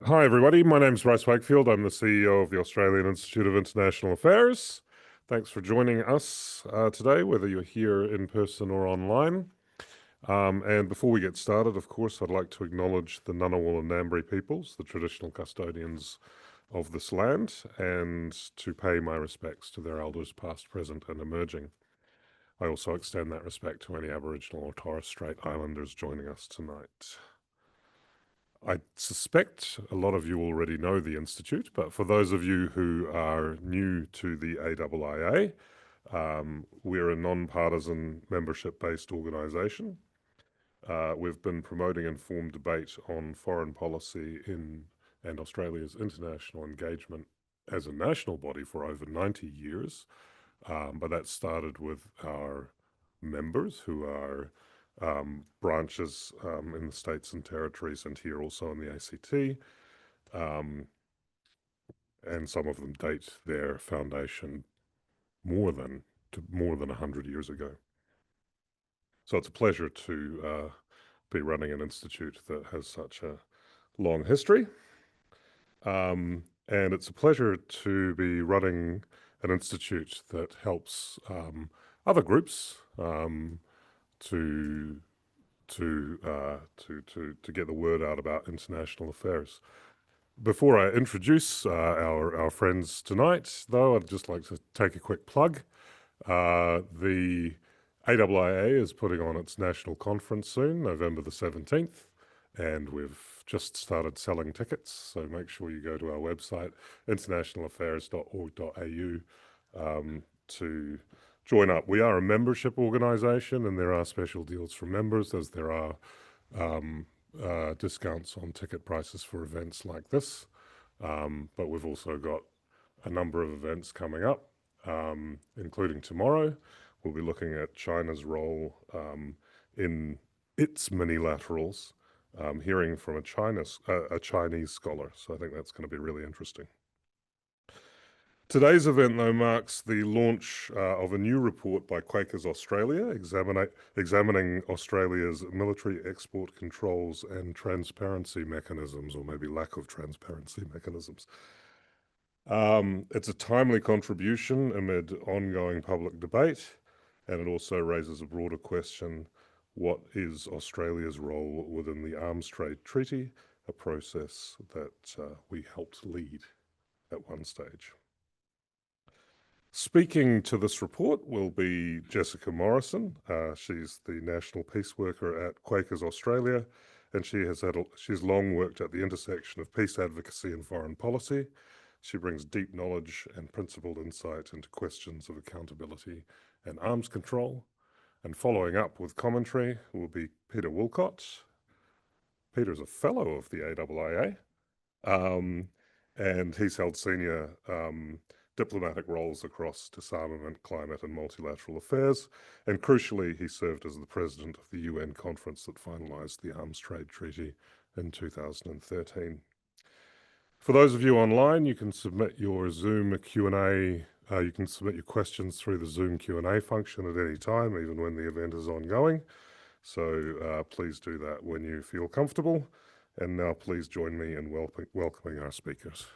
Hi, everybody. My name's Bryce Wakefield. I'm the CEO of the Australian Institute of International Affairs. Thanks for joining us today, whether you're here in person or online. And before we get started, of course, I'd like to acknowledge the Ngunnawal and Ngambri peoples, the traditional custodians of this land, and to pay my respects to their elders past, present, and emerging. I also extend that respect to any Aboriginal or Torres Strait Islanders joining us tonight. I suspect a lot of you already know the Institute, but for those of you who are new to the AIIA, we're a non-partisan membership-based organisation. We've been promoting informed debate on foreign policy and Australia's international engagement as a national body for over 90 years, but that started with our members who are branches in the states and territories and here also in the ACT. And some of them date their foundation more than 100 years ago. So it's a pleasure to be running an institute that has such a long history. And it's a pleasure to be running an institute that helps other groups to get the word out about international affairs. Before I introduce our friends tonight, though, I'd just like to take a quick plug. The AIIA is putting on its national conference soon, November the 17th, and we've just started selling tickets, so make sure you go to our website, internationalaffairs.org.au, to join up. We are a membership organisation, and there are special deals for members, as there are discounts on ticket prices for events like this. But we've also got a number of events coming up, including tomorrow. We'll be looking at China's role in its minilaterals, hearing from a Chinese scholar. So I think that's going to be really interesting. Today's event, though, marks the launch of a new report by Quakers Australia, examining Australia's military export controls and transparency mechanisms, or maybe lack of transparency mechanisms. It's a timely contribution amid ongoing public debate, and it also raises a broader question: what is Australia's role within the Arms Trade Treaty, a process that we helped lead at one stage? Speaking to this report will be Jessica Morrison. She's the National Peace Worker at Quakers Australia, and she's long worked at the intersection of peace advocacy and foreign policy. She brings deep knowledge and principled insight into questions of accountability and arms control. And following up with commentary will be Peter Woolcott. Peter's a fellow of the AIIA, and he's held senior diplomatic roles across disarmament, climate, and multilateral affairs. And crucially, he served as the president of the UN conference that finalized the Arms Trade Treaty in 2013. For those of you online, you can submit your Zoom Q&A. You can submit your questions through the Zoom Q&A function at any time, even when the event is ongoing. So please do that when you feel comfortable. And now please join me in welcoming our speakers.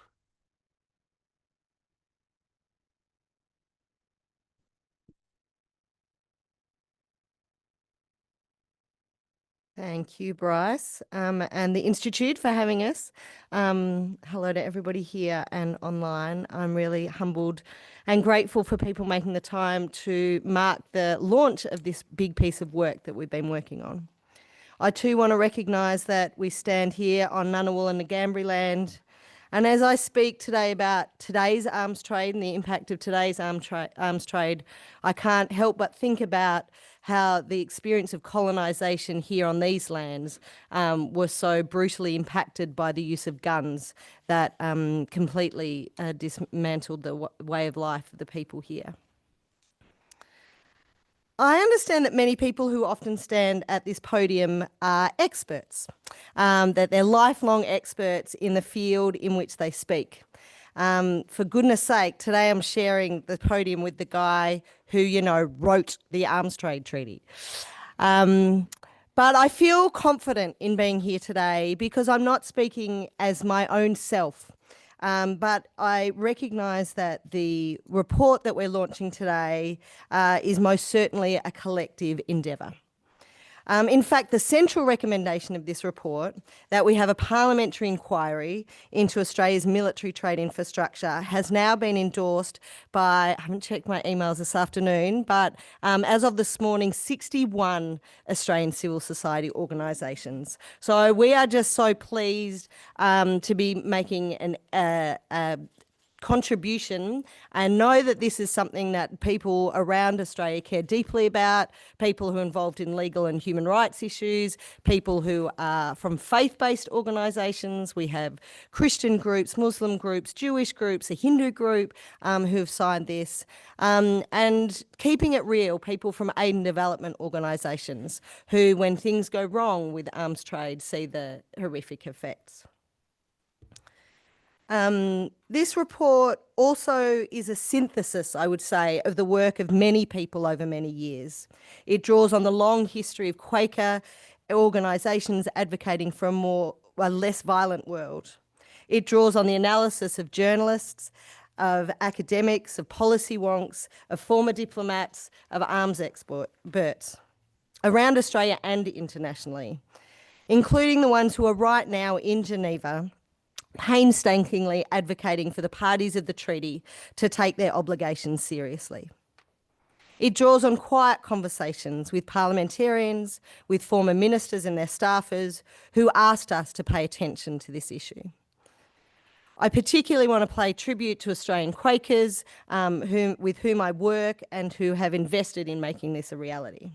Thank you, Bryce, and the Institute for having us. Hello to everybody here and online. I'm really humbled and grateful for people making the time to mark the launch of this big piece of work that we've been working on. I too want to recognise that we stand here on Ngunnawal and Ngambri land, and as I speak today about today's arms trade and the impact of today's arms trade, I can't help but think about how the experience of colonisation here on these lands was so brutally impacted by the use of guns that completely dismantled the way of life of the people here. I understand that many people who often stand at this podium are experts, that they're lifelong experts in the field in which they speak. For goodness sake, today I'm sharing the podium with the guy who, wrote the Arms Trade Treaty. But I feel confident in being here today because I'm not speaking as my own self. But I recognise that the report that we're launching today is most certainly a collective endeavour. In fact, the central recommendation of this report, that we have a parliamentary inquiry into Australia's military trade infrastructure, has now been endorsed by, I haven't checked my emails this afternoon, but as of this morning, 61 Australian civil society organisations. So we are just so pleased to be making a contribution and know that this is something that people around Australia care deeply about, people who are involved in legal and human rights issues, people who are from faith-based organisations. We have Christian groups, Muslim groups, Jewish groups, a Hindu group who have signed this, and keeping it real, people from aid and development organisations who, when things go wrong with arms trade, see the horrific effects. This report also is a synthesis, I would say, of the work of many people over many years. It draws on the long history of Quaker organisations advocating for a less violent world. It draws on the analysis of journalists, of academics, of policy wonks, of former diplomats, of arms experts around Australia and internationally, including the ones who are right now in Geneva painstakingly advocating for the parties of the treaty to take their obligations seriously. It draws on quiet conversations with parliamentarians, with former ministers and their staffers who asked us to pay attention to this issue. I particularly want to pay tribute to Australian Quakers with whom I work and who have invested in making this a reality.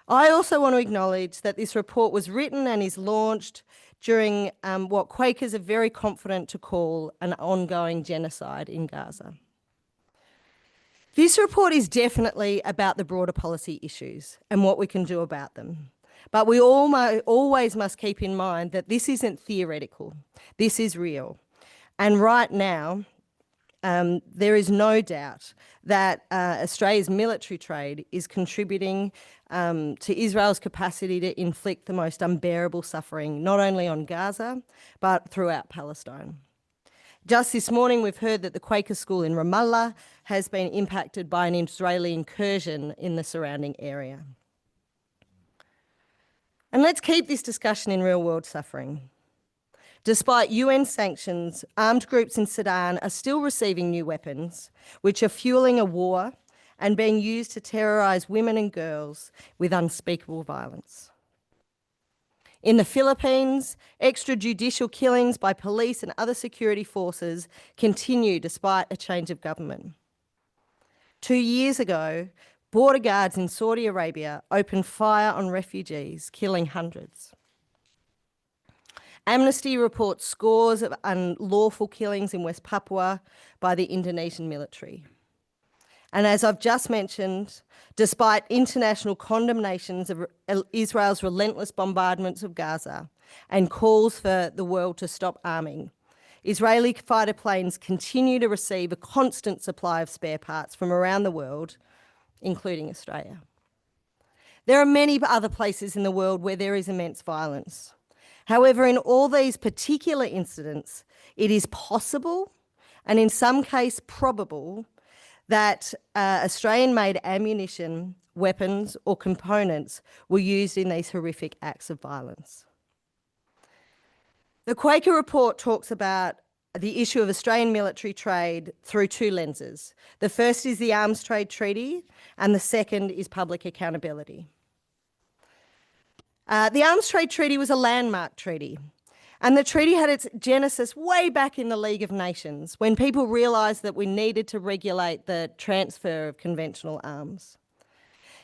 I also want to acknowledge that this report was written and is launched during what Quakers are very confident to call an ongoing genocide in Gaza. This report is definitely about the broader policy issues and what we can do about them. But we always must keep in mind that this isn't theoretical, this is real. And right now, there is no doubt that Australia's military trade is contributing to Israel's capacity to inflict the most unbearable suffering, not only on Gaza, but throughout Palestine. Just this morning, we've heard that the Quaker school in Ramallah has been impacted by an Israeli incursion in the surrounding area. And let's keep this discussion in real-world suffering. Despite UN sanctions, armed groups in Sudan are still receiving new weapons, which are fueling a war and being used to terrorise women and girls with unspeakable violence. In the Philippines, extrajudicial killings by police and other security forces continue despite a change of government. 2 years ago, border guards in Saudi Arabia opened fire on refugees, killing hundreds. Amnesty reports scores of unlawful killings in West Papua by the Indonesian military. And as I've just mentioned, despite international condemnations of Israel's relentless bombardments of Gaza and calls for the world to stop arming, Israeli fighter planes continue to receive a constant supply of spare parts from around the world, including Australia. There are many other places in the world where there is immense violence. However, in all these particular incidents, it is possible, and in some cases probable, that Australian-made ammunition, weapons or components were used in these horrific acts of violence. The Quaker report talks about the issue of Australian military trade through two lenses. The first is the Arms Trade Treaty, and the second is public accountability. The Arms Trade Treaty was a landmark treaty, and the treaty had its genesis way back in the League of Nations, when people realised that we needed to regulate the transfer of conventional arms.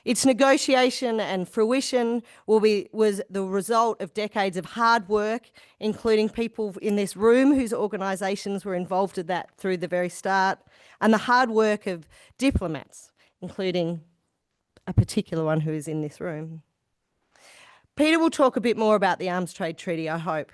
Its negotiation and fruition was the result of decades of hard work, including people in this room whose organisations were involved in that through the very start, and the hard work of diplomats, including a particular one who is in this room. Peter will talk a bit more about the Arms Trade Treaty, I hope.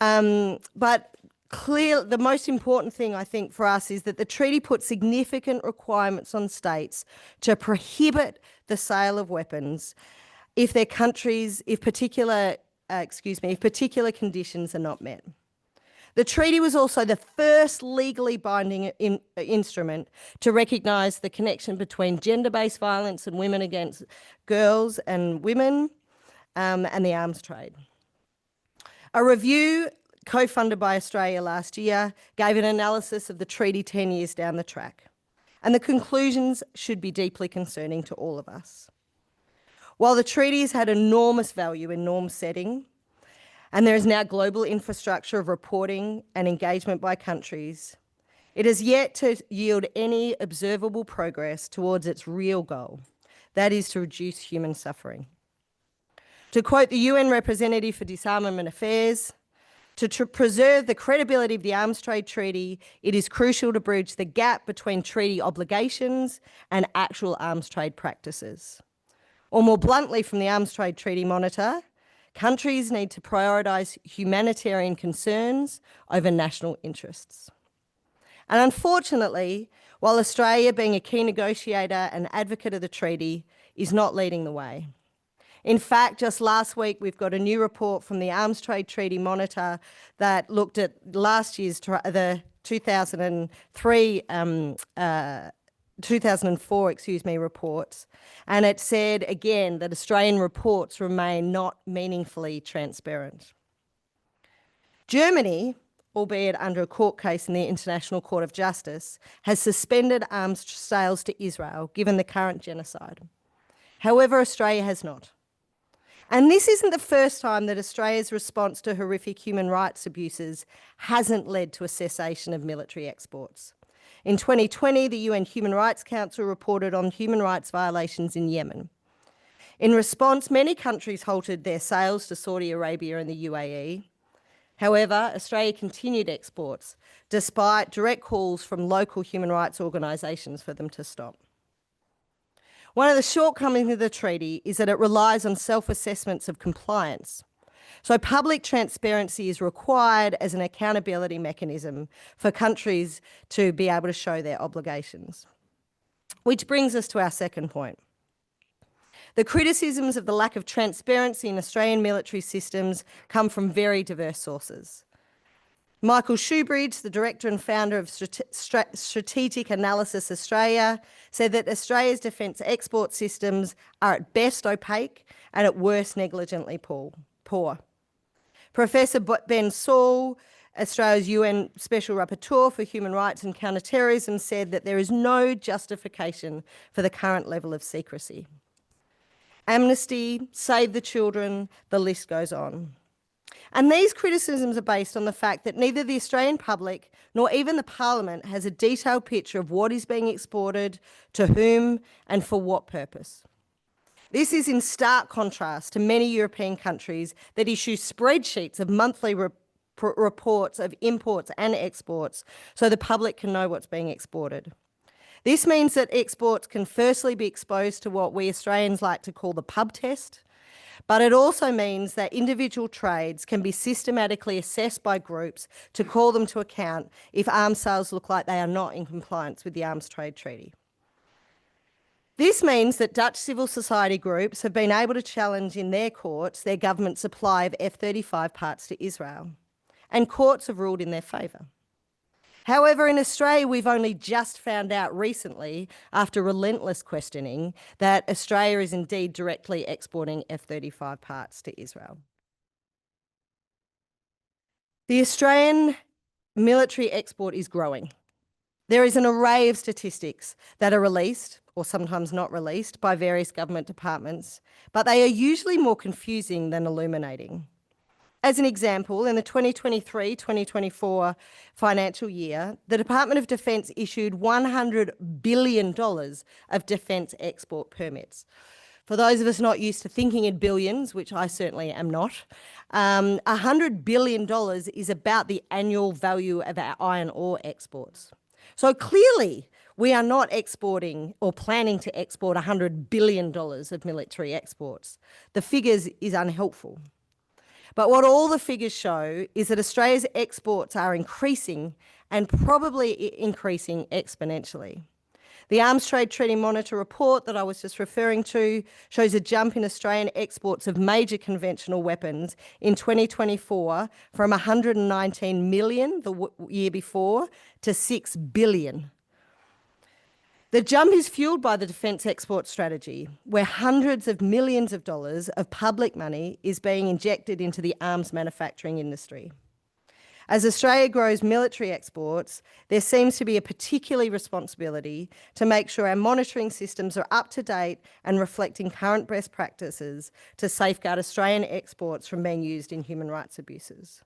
But the most important thing, I think, for us is that the treaty puts significant requirements on states to prohibit the sale of weapons if particular conditions are not met. The treaty was also the first legally binding instrument to recognise the connection between gender-based violence and women against girls and women and the arms trade. A review co-funded by Australia last year gave an analysis of the treaty 10 years down the track, and the conclusions should be deeply concerning to all of us. While the treaty has had enormous value in norm setting, and there is now global infrastructure of reporting and engagement by countries, it has yet to yield any observable progress towards its real goal, that is to reduce human suffering. To quote the UN representative for Disarmament Affairs, to preserve the credibility of the Arms Trade Treaty, it is crucial to bridge the gap between treaty obligations and actual arms trade practices. Or more bluntly, from the Arms Trade Treaty Monitor, countries need to prioritise humanitarian concerns over national interests. And unfortunately, while Australia, being a key negotiator and advocate of the treaty, is not leading the way. In fact, just last week, we've got a new report from the Arms Trade Treaty Monitor that looked at last year's, the 2004 reports, and it said again that Australian reports remain not meaningfully transparent. Germany, albeit under a court case in the International Court of Justice, has suspended arms sales to Israel given the current genocide. However, Australia has not. And this isn't the first time that Australia's response to horrific human rights abuses hasn't led to a cessation of military exports. In 2020, the UN Human Rights Council reported on human rights violations in Yemen. In response, many countries halted their sales to Saudi Arabia and the UAE. However, Australia continued exports, despite direct calls from local human rights organisations for them to stop. One of the shortcomings of the treaty is that it relies on self-assessments of compliance. So public transparency is required as an accountability mechanism for countries to be able to show their obligations. Which brings us to our second point. The criticisms of the lack of transparency in Australian military systems come from very diverse sources. Michael Shoebridge, the director and founder of Strategic Analysis Australia, said that Australia's defence export systems are at best opaque and at worst negligently poor. Professor Ben Saul, Australia's UN Special Rapporteur for Human Rights and Counterterrorism, said that there is no justification for the current level of secrecy. Amnesty, Save the Children, the list goes on. And these criticisms are based on the fact that neither the Australian public nor even the Parliament has a detailed picture of what is being exported, to whom and for what purpose. This is in stark contrast to many European countries that issue spreadsheets of monthly reports of imports and exports so the public can know what's being exported. This means that exports can firstly be exposed to what we Australians like to call the pub test, but it also means that individual trades can be systematically assessed by groups to call them to account if arms sales look like they are not in compliance with the Arms Trade Treaty. This means that Dutch civil society groups have been able to challenge in their courts their government's supply of F-35 parts to Israel, and courts have ruled in their favour. However, in Australia, we've only just found out recently, after relentless questioning, that Australia is indeed directly exporting F-35 parts to Israel. The Australian military export is growing. There is an array of statistics that are released, or sometimes not released, by various government departments, but they are usually more confusing than illuminating. As an example, in the 2023-2024 financial year, the Department of Defence issued $100 billion of defence export permits. For those of us not used to thinking in billions, which I certainly am not, $100 billion is about the annual value of our iron ore exports. So clearly, we are not exporting or planning to export $100 billion of military exports. The figures is unhelpful. But what all the figures show is that Australia's exports are increasing and probably increasing exponentially. The Arms Trade Treaty Monitor report that I was just referring to shows a jump in Australian exports of major conventional weapons in 2024 from 119 million the year before to 6 billion. The jump is fueled by the Defence Export Strategy, where hundreds of millions of dollars of public money is being injected into the arms manufacturing industry. As Australia grows military exports, there seems to be a particular responsibility to make sure our monitoring systems are up to date and reflecting current best practices to safeguard Australian exports from being used in human rights abuses.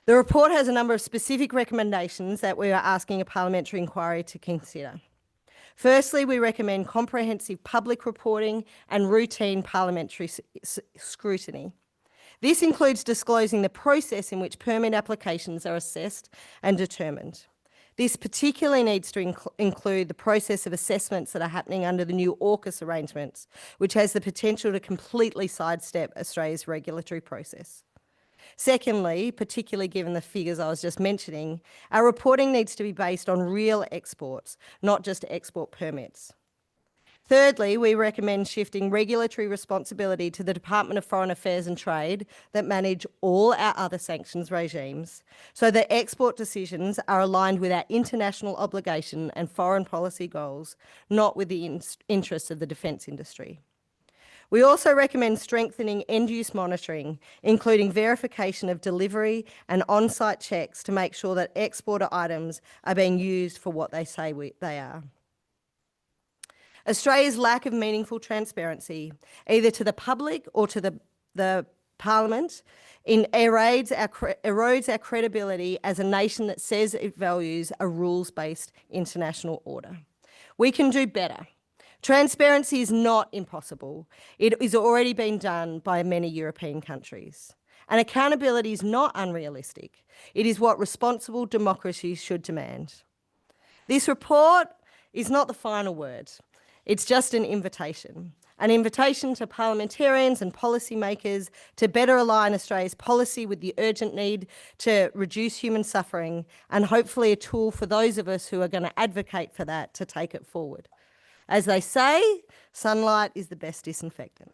The report has a number of specific recommendations that we are asking a parliamentary inquiry to consider. Firstly, we recommend comprehensive public reporting and routine parliamentary scrutiny. This includes disclosing the process in which permit applications are assessed and determined. This particularly needs to include the process of assessments that are happening under the new AUKUS arrangements, which has the potential to completely sidestep Australia's regulatory process. Secondly, particularly given the figures I was just mentioning, our reporting needs to be based on real exports, not just export permits. Thirdly, we recommend shifting regulatory responsibility to the Department of Foreign Affairs and Trade that manage all our other sanctions regimes, so that export decisions are aligned with our international obligation and foreign policy goals, not with the interests of the defence industry. We also recommend strengthening end-use monitoring, including verification of delivery and on-site checks to make sure that exporter items are being used for what they say they are. Australia's lack of meaningful transparency, either to the public or to the Parliament, erodes our credibility as a nation that says it values a rules-based international order. We can do better. Transparency is not impossible. It is already being done by many European countries. And accountability is not unrealistic. It is what responsible democracies should demand. This report is not the final word. It's just an invitation to parliamentarians and policymakers to better align Australia's policy with the urgent need to reduce human suffering, and hopefully a tool for those of us who are going to advocate for that to take it forward. As they say, sunlight is the best disinfectant.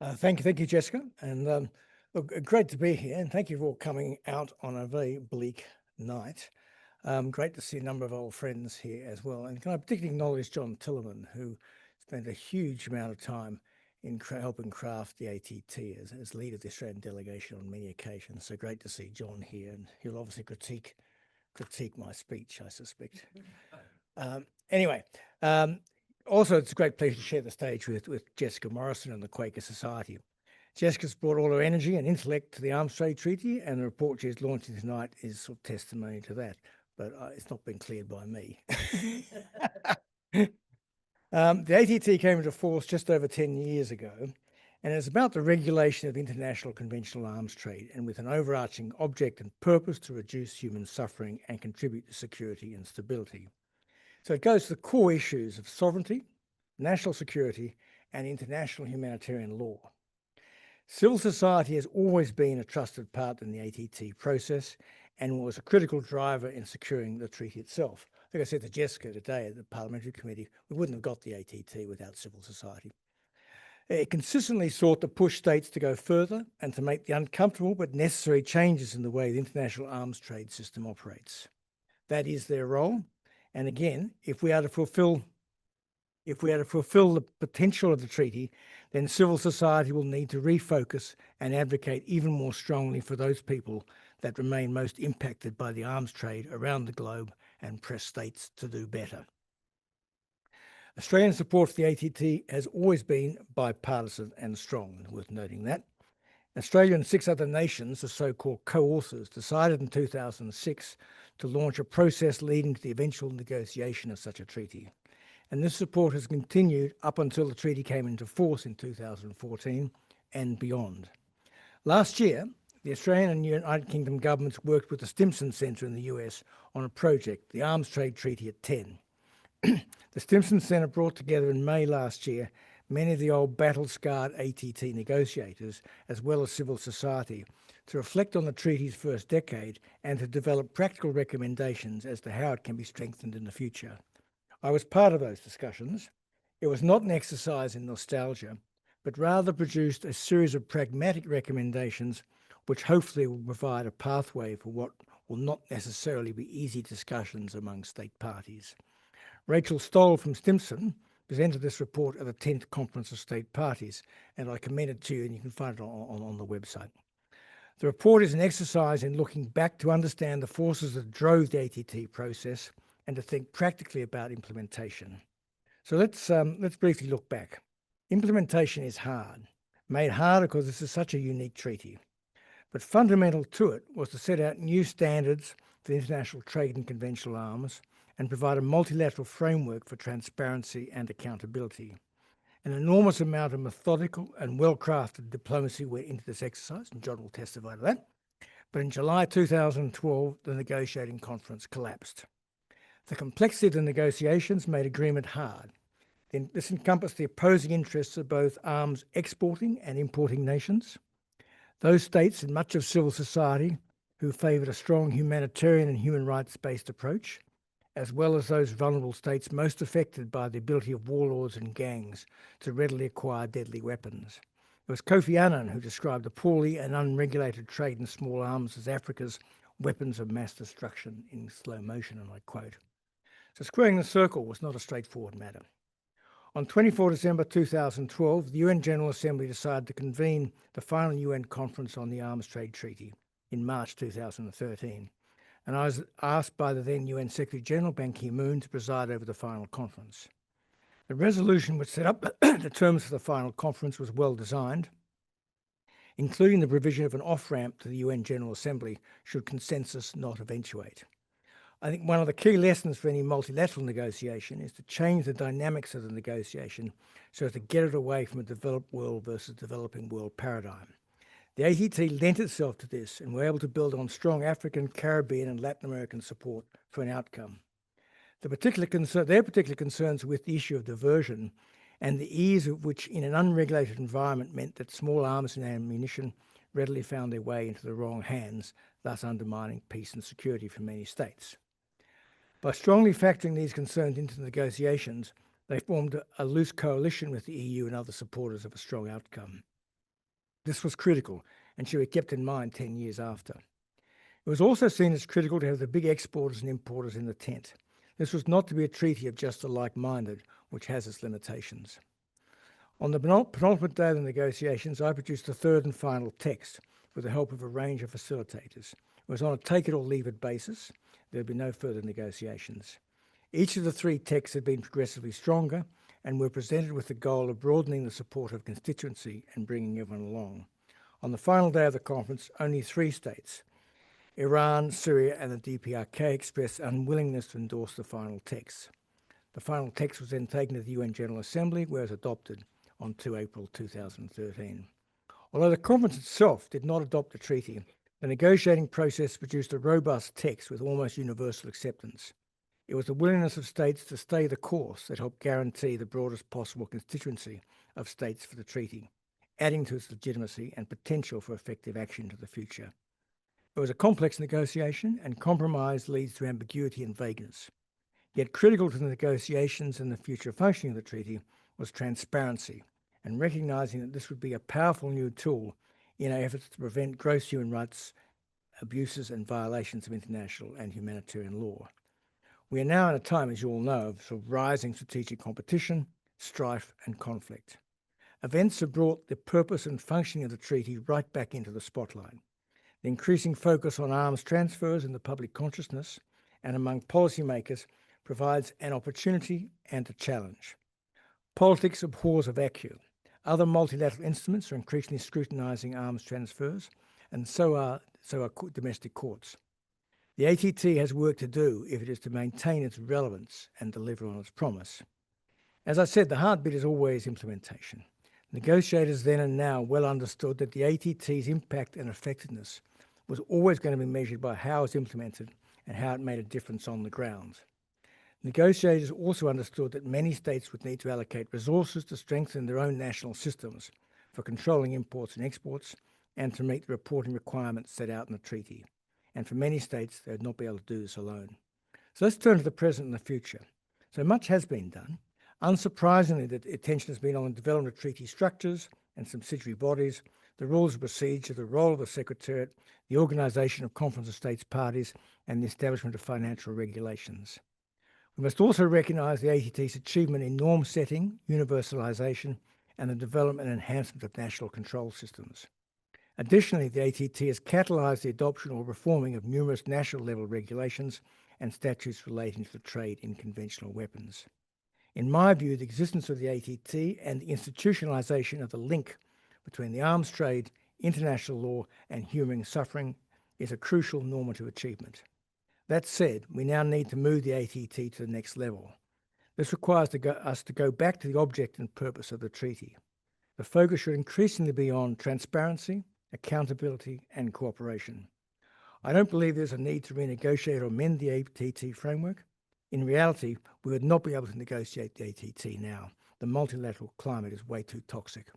Thank you, Jessica, and look, great to be here, and thank you for coming out on a very bleak night. Great to see a number of old friends here as well, and can I particularly acknowledge John Tillerman, who spent a huge amount of time in helping craft the ATT as leader of the Australian delegation on many occasions. So great to see John here, and he'll obviously critique my speech, I suspect. Anyway. Also, it's a great pleasure to share the stage with Jessica Morrison and the Quaker Society. Jessica's brought all her energy and intellect to the Arms Trade Treaty, and the report she's launching tonight is sort of testimony to that, but it's not been cleared by me. The ATT came into force just over 10 years ago, and it's about the regulation of international conventional arms trade, and with an overarching object and purpose to reduce human suffering and contribute to security and stability. So it goes to the core issues of sovereignty, national security, and international humanitarian law. Civil society has always been a trusted partner in the ATT process and was a critical driver in securing the treaty itself. I think I said to Jessica today at the Parliamentary Committee, we wouldn't have got the ATT without civil society. It consistently sought to push states to go further and to make the uncomfortable but necessary changes in the way the international arms trade system operates. That is their role. And again, if we are to fulfill the potential of the treaty, then civil society will need to refocus and advocate even more strongly for those people that remain most impacted by the arms trade around the globe and press states to do better. Australian support for the ATT has always been bipartisan and strong, worth noting that. Australia and 6 other nations, the so-called co-authors, decided in 2006 to launch a process leading to the eventual negotiation of such a treaty. And this support has continued up until the treaty came into force in 2014 and beyond. Last year, the Australian and United Kingdom governments worked with the Stimson Centre in the US on a project, the Arms Trade Treaty at 10. The Stimson Centre brought together in May last year many of the old battle-scarred ATT negotiators, as well as civil society, to reflect on the treaty's first decade and to develop practical recommendations as to how it can be strengthened in the future. I was part of those discussions. It was not an exercise in nostalgia, but rather produced a series of pragmatic recommendations which hopefully will provide a pathway for what will not necessarily be easy discussions among state parties. Rachel Stoll from Stimson presented this report at the 10th Conference of State Parties, and I commend it to you, and you can find it on the website. The report is an exercise in looking back to understand the forces that drove the ATT process and to think practically about implementation. So let's briefly look back. Implementation is hard, made harder because this is such a unique treaty. But fundamental to it was to set out new standards for international trade in conventional arms and provide a multilateral framework for transparency and accountability. An enormous amount of methodical and well-crafted diplomacy went into this exercise, and John will testify to that. But in July 2012, the negotiating conference collapsed. The complexity of the negotiations made agreement hard. This encompassed the opposing interests of both arms exporting and importing nations, those states and much of civil society who favoured a strong humanitarian and human rights-based approach, as well as those vulnerable states most affected by the ability of warlords and gangs to readily acquire deadly weapons. It was Kofi Annan who described the poorly and unregulated trade in small arms as Africa's weapons of mass destruction in slow motion, and I quote. So squaring the circle was not a straightforward matter. On 24 December 2012, the UN General Assembly decided to convene the final UN Conference on the Arms Trade Treaty in March 2013. And I was asked by the then UN Secretary General Ban Ki-moon to preside over the final conference. The resolution which set up the terms for the final conference was well designed, including the provision of an off-ramp to the UN General Assembly should consensus not eventuate. I think one of the key lessons for any multilateral negotiation is to change the dynamics of the negotiation so as to get it away from a developed world versus developing world paradigm. The ATT lent itself to this and were able to build on strong African, Caribbean and Latin American support for an outcome. Their particular concerns with the issue of diversion and the ease of which in an unregulated environment meant that small arms and ammunition readily found their way into the wrong hands, thus undermining peace and security for many states. By strongly factoring these concerns into the negotiations, they formed a loose coalition with the EU and other supporters of a strong outcome. This was critical and should be kept in mind 10 years after. It was also seen as critical to have the big exporters and importers in the tent. This was not to be a treaty of just the like-minded, which has its limitations. On the penultimate day of the negotiations, I produced the third and final text with the help of a range of facilitators. It was on a take-it-or-leave-it basis. There would be no further negotiations. Each of the three texts had been progressively stronger and were presented with the goal of broadening the support of constituency and bringing everyone along. On the final day of the conference, only three states, Iran, Syria and the DPRK, expressed unwillingness to endorse the final text. The final text was then taken to the UN General Assembly, where it was adopted on 2 April 2013. Although the conference itself did not adopt the treaty, the negotiating process produced a robust text with almost universal acceptance. It was the willingness of states to stay the course that helped guarantee the broadest possible constituency of states for the treaty, adding to its legitimacy and potential for effective action into the future. It was a complex negotiation, and compromise leads to ambiguity and vagueness. Yet critical to the negotiations and the future functioning of the treaty was transparency, and recognizing that this would be a powerful new tool in our efforts to prevent gross human rights abuses and violations of international and humanitarian law. We are now in a time, as you all know, of sort of rising strategic competition, strife and conflict. Events have brought the purpose and functioning of the treaty right back into the spotlight. The increasing focus on arms transfers in the public consciousness and among policymakers provides an opportunity and a challenge. Politics abhors a vacuum. Other multilateral instruments are increasingly scrutinising arms transfers, and so are domestic courts. The ATT has work to do if it is to maintain its relevance and deliver on its promise. As I said, the hard bit is always implementation. Negotiators then and now well understood that the ATT's impact and effectiveness was always going to be measured by how it was implemented and how it made a difference on the ground. Negotiators also understood that many states would need to allocate resources to strengthen their own national systems for controlling imports and exports and to meet the reporting requirements set out in the treaty. And for many states, they would not be able to do this alone. So let's turn to the present and the future. So much has been done. Unsurprisingly, the attention has been on the development of treaty structures and subsidiary bodies, the rules of procedure, the role of the Secretariat, the organisation of Conference of States Parties, and the establishment of financial regulations. We must also recognise the ATT's achievement in norm setting, universalisation, and the development and enhancement of national control systems. Additionally, the ATT has catalysed the adoption or reforming of numerous national level regulations and statutes relating to the trade in conventional weapons. In my view, the existence of the ATT and the institutionalisation of the link between the arms trade, international law, and human suffering is a crucial normative achievement. That said, we now need to move the ATT to the next level. This requires us to go back to the object and purpose of the treaty. The focus should increasingly be on transparency, accountability, and cooperation. I don't believe there's a need to renegotiate or amend the ATT framework. In reality, we would not be able to negotiate the ATT now. The multilateral climate is way too toxic.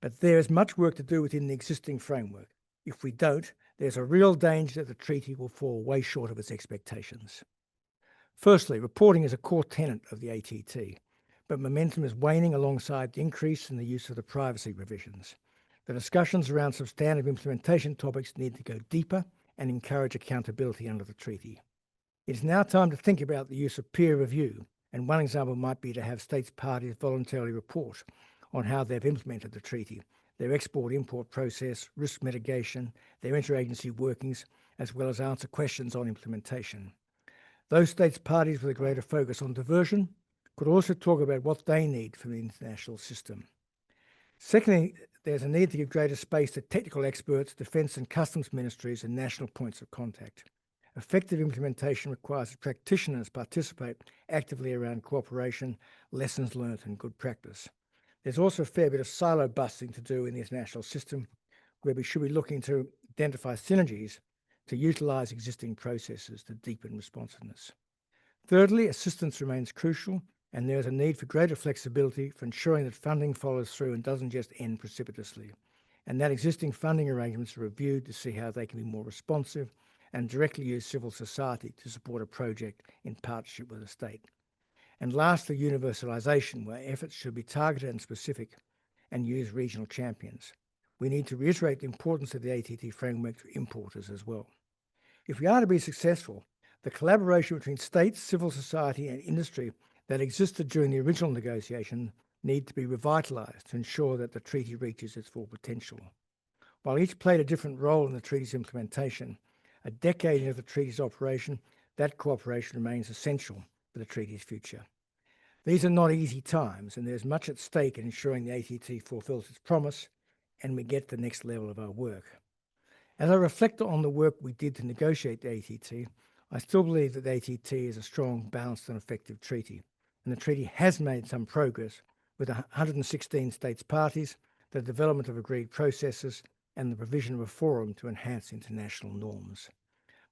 But there is much work to do within the existing framework. If we don't, there's a real danger that the treaty will fall way short of its expectations. Firstly, reporting is a core tenet of the ATT, but momentum is waning alongside the increase in the use of the privacy provisions. The discussions around substantive implementation topics need to go deeper and encourage accountability under the treaty. It is now time to think about the use of peer review, and one example might be to have states parties voluntarily report on how they've implemented the treaty, their export-import process, risk mitigation, their interagency workings, as well as answer questions on implementation. Those states parties with a greater focus on diversion could also talk about what they need from the international system. Secondly, there's a need to give greater space to technical experts, defence and customs ministries, and national points of contact. Effective implementation requires that practitioners participate actively around cooperation, lessons learned, and good practice. There's also a fair bit of silo busting to do in the international system, where we should be looking to identify synergies to utilise existing processes to deepen responsiveness. Thirdly, assistance remains crucial, and there is a need for greater flexibility for ensuring that funding follows through and doesn't just end precipitously, and that existing funding arrangements are reviewed to see how they can be more responsive and directly use civil society to support a project in partnership with the state. And lastly, universalisation, where efforts should be targeted and specific and use regional champions. We need to reiterate the importance of the ATT framework to importers as well. If we are to be successful, the collaboration between states, civil society and industry that existed during the original negotiation need to be revitalised to ensure that the treaty reaches its full potential. While each played a different role in the treaty's implementation, a decade into the treaty's operation, that cooperation remains essential for the treaty's future. These are not easy times, and there's much at stake in ensuring the ATT fulfills its promise and we get to the next level of our work. As I reflect on the work we did to negotiate the ATT, I still believe that the ATT is a strong, balanced and effective treaty, and the treaty has made some progress with 116 states parties, the development of agreed processes, and the provision of a forum to enhance international norms.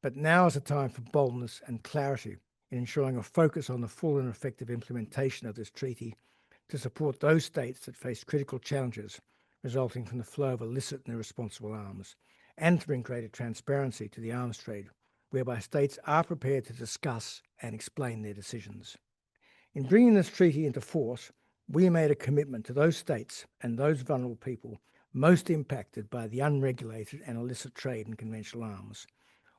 But now is a time for boldness and clarity in ensuring a focus on the full and effective implementation of this treaty to support those states that face critical challenges resulting from the flow of illicit and irresponsible arms, and to bring greater transparency to the arms trade, whereby states are prepared to discuss and explain their decisions. In bringing this treaty into force, we made a commitment to those states and those vulnerable people most impacted by the unregulated and illicit trade in conventional arms.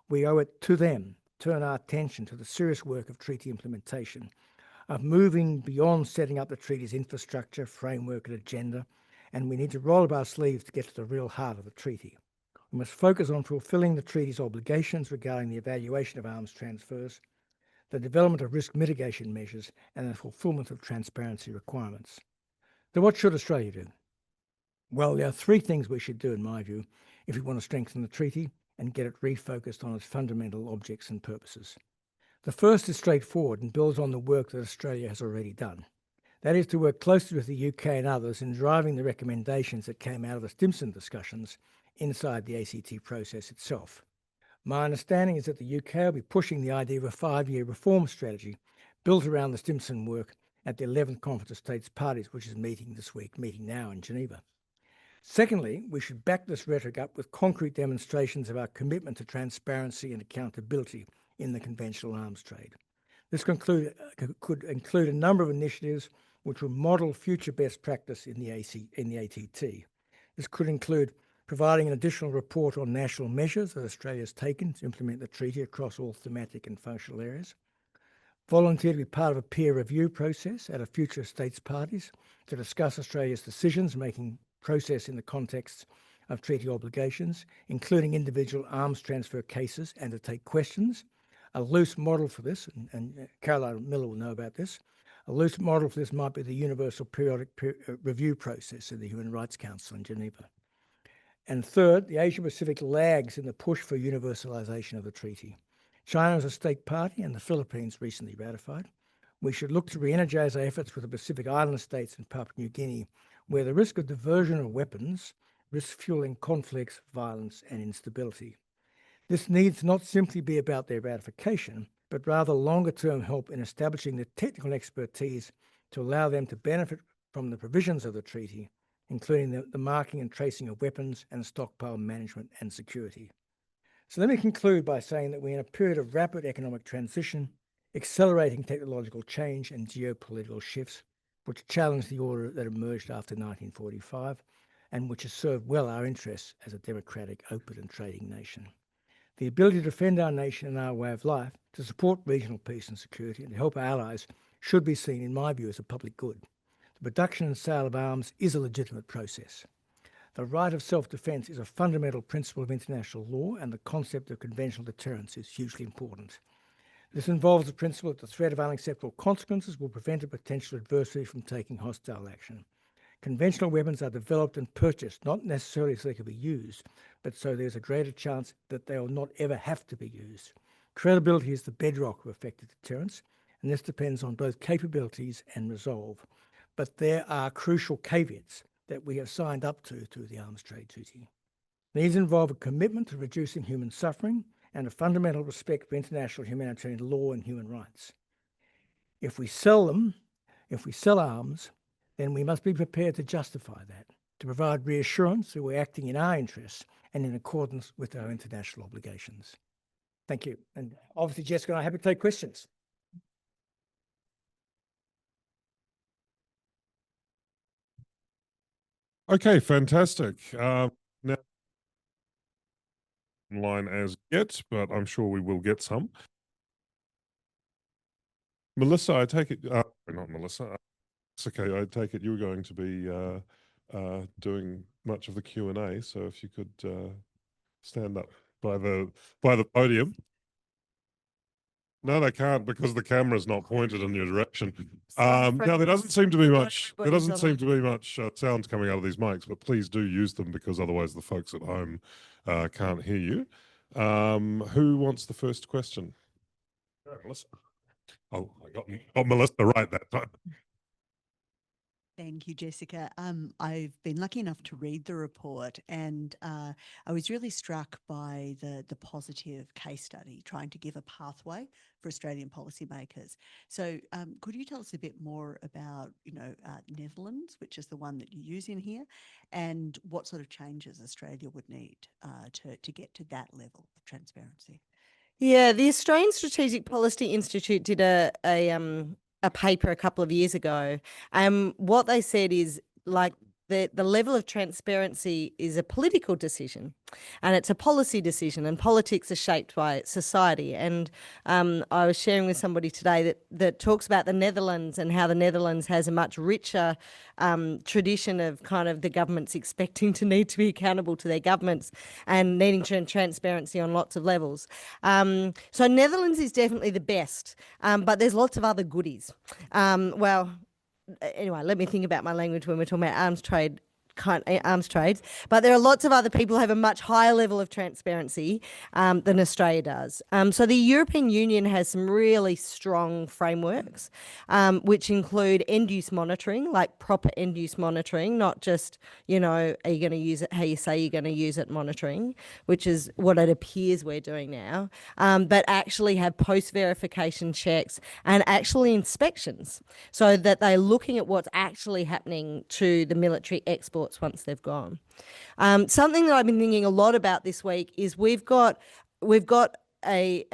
We owe it to them to turn our attention to the serious work of treaty implementation, of moving beyond setting up the treaty's infrastructure, framework and agenda, and we need to roll up our sleeves to get to the real heart of the treaty. We must focus on fulfilling the treaty's obligations regarding the evaluation of arms transfers, the development of risk mitigation measures, and the fulfilment of transparency requirements. So what should Australia do? Well, there are three things we should do, in my view, if we want to strengthen the treaty and get it refocused on its fundamental objects and purposes. The first is straightforward and builds on the work that Australia has already done. That is to work closely with the UK and others in driving the recommendations that came out of the Stimson discussions inside the ACT process itself. My understanding is that the UK will be pushing the idea of a 5-year reform strategy built around the Stimson work at the 11th Conference of States Parties, which is meeting now in Geneva. Secondly, we should back this rhetoric up with concrete demonstrations of our commitment to transparency and accountability in the conventional arms trade. This could include a number of initiatives which will model future best practice in the ATT. This could include providing an additional report on national measures that Australia has taken to implement the treaty across all thematic and functional areas, volunteer to be part of a peer review process at a future states parties to discuss Australia's decisions-making process in the context of treaty obligations, including individual arms transfer cases, and to take questions. A loose model for this, and Caroline Miller will know about this, a loose model for this might be the Universal Periodic Review process of the Human Rights Council in Geneva. And third, the Asia-Pacific lags in the push for universalisation of the treaty. China is a state party and the Philippines recently ratified. We should look to re-energise our efforts with the Pacific Island states and Papua New Guinea, where the risk of diversion of weapons risks fueling conflicts, violence and instability. This needs not simply be about their ratification, but rather longer-term help in establishing the technical expertise to allow them to benefit from the provisions of the treaty, including the marking and tracing of weapons and stockpile management and security. So let me conclude by saying that we're in a period of rapid economic transition, accelerating technological change and geopolitical shifts, which challenge the order that emerged after 1945 and which has served well our interests as a democratic, open and trading nation. The ability to defend our nation and our way of life, to support regional peace and security and to help our allies should be seen, in my view, as a public good. The production and sale of arms is a legitimate process. The right of self-defence is a fundamental principle of international law, and the concept of conventional deterrence is hugely important. This involves the principle that the threat of unacceptable consequences will prevent a potential adversary from taking hostile action. Conventional weapons are developed and purchased, not necessarily so they can be used, but so there's a greater chance that they will not ever have to be used. Credibility is the bedrock of effective deterrence, and this depends on both capabilities and resolve. But there are crucial caveats that we have signed up to through the Arms Trade Treaty. These involve a commitment to reducing human suffering and a fundamental respect for international humanitarian law and human rights. If we sell arms, then we must be prepared to justify that, to provide reassurance that we're acting in our interests and in accordance with our international obligations. Thank you. And obviously, Jessica and I are happy to take questions. Okay, fantastic. Now, online as yet, but I'm sure we will get some. Melissa, I take it, not Melissa, it's okay, I take it you were going to be doing much of the Q&A, so if you could stand up by the podium. No, they can't because the camera's not pointed in your direction. Now there doesn't seem to be much. There doesn't seem to be much sound coming out of these mics, but please do use them because otherwise the folks at home can't hear you. Who wants the first question? Melissa. Oh, I got Melissa right that time. Thank you, Jessica. I've been lucky enough to read the report, and I was really struck by the positive case study trying to give a pathway for Australian policymakers. So could you tell us a bit more about, Netherlands, which is the one that you use in here, and what sort of changes Australia would need to get to that level of transparency? Yeah, the Australian Strategic Policy Institute did a paper a couple of years ago. What they said is the level of transparency is a political decision and it's a policy decision, and politics are shaped by society. And I was sharing with somebody today that talks about the Netherlands and how the Netherlands has a much richer tradition of kind of the governments expecting to need to be accountable to their governments and needing transparency on lots of levels. So Netherlands is definitely the best, but there's lots of other goodies. Anyway, let me think about my language when we're talking about arms trade arms trades, but there are lots of other people who have a much higher level of transparency than Australia does. So the European Union has some really strong frameworks, which include end-use monitoring, like proper end-use monitoring, not just, are you going to use it how you say you're going to use it monitoring, which is what it appears we're doing now, but actually have post-verification checks and actually inspections so that they're looking at what's actually happening to the military exports once they've gone. Something that I've been thinking a lot about this week is we've got a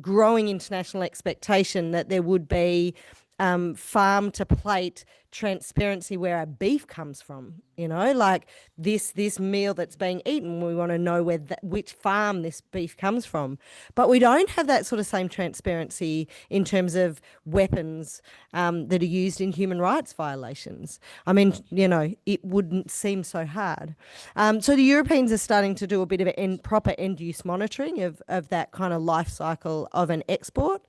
growing international expectation that there would be farm to plate transparency where our beef comes from, like this meal that's being eaten, we want to know which farm this beef comes from. But we don't have that sort of same transparency in terms of weapons that are used in human rights violations. I mean, it wouldn't seem so hard. So the Europeans are starting to do a bit of proper end-use monitoring of that kind of life cycle of an export.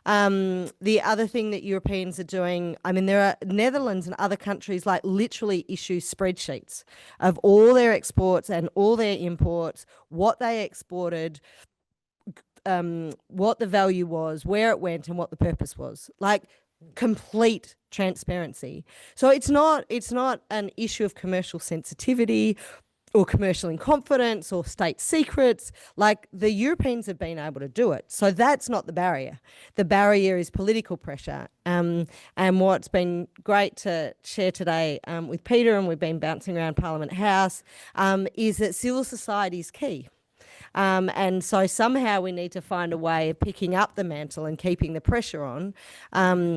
The other thing that Europeans are doing, there are Netherlands and other countries like literally issue spreadsheets of all their exports and all their imports, what they exported, what the value was, where it went, and what the purpose was. Like complete transparency. So it's not an issue of commercial sensitivity or commercial incompetence or state secrets. Like the Europeans have been able to do it. So that's not the barrier. The barrier is political pressure. And what's been great to share today with Peter, and we've been bouncing around Parliament House, is that civil society is key. And so somehow we need to find a way of picking up the mantle and keeping the pressure on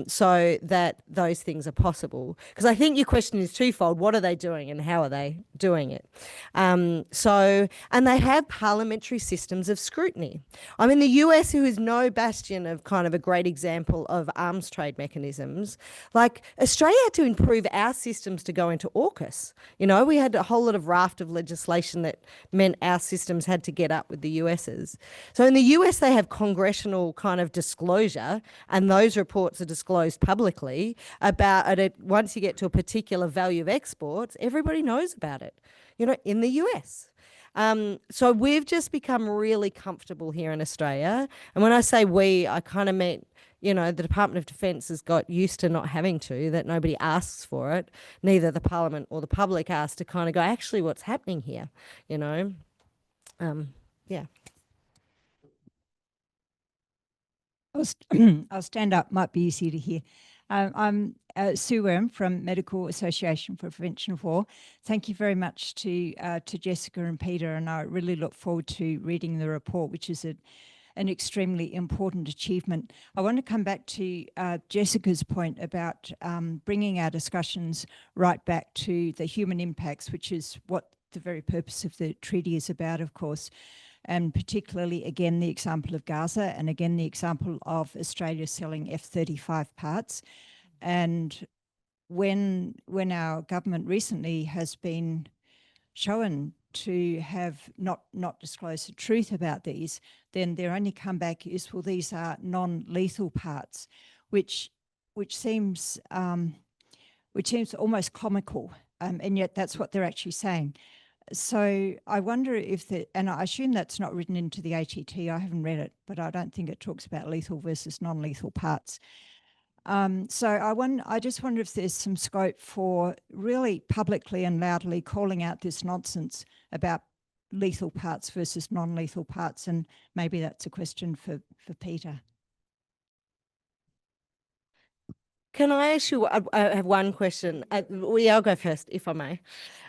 so that those things are possible. Because I think your question is twofold. What are they doing and how are they doing it? And they have parliamentary systems of scrutiny. The US, who is no bastion of kind of a great example of arms trade mechanisms, like Australia had to improve our systems to go into AUKUS. We had a whole lot of raft of legislation that meant our systems had to get up with the US's. So in the US, they have congressional kind of disclosure, and those reports are disclosed publicly about it. Once you get to a particular value of exports, everybody knows about it, in the US. So we've just become really comfortable here in Australia. And when I say we, I kind of mean, the Department of Defence has got used to not having to, that nobody asks for it, neither the Parliament or the public asks to kind of go, actually, what's happening here, yeah. I'll stand up, might be easier to hear. I'm Sue Worm from Medical Association for Prevention of War. Thank you very much to Jessica and Peter, and I really look forward to reading the report, which is an extremely important achievement. I want to come back to Jessica's point about bringing our discussions right back to the human impacts, which is what the very purpose of the treaty is about, of course. And particularly, again, the example of Gaza, and again, the example of Australia selling F-35 parts. And when our government recently has been shown to have not disclosed the truth about these, then their only comeback is, well, these are non-lethal parts, which seems almost comical, and yet that's what they're actually saying. So I wonder if and I assume that's not written into the ATT. I haven't read it, but I don't think it talks about lethal versus non-lethal parts. So I just wonder if there's some scope for really publicly and loudly calling out this nonsense about lethal parts versus non-lethal parts, and maybe that's a question for Peter. Can I ask you, I have one question. I'll go first, if I may.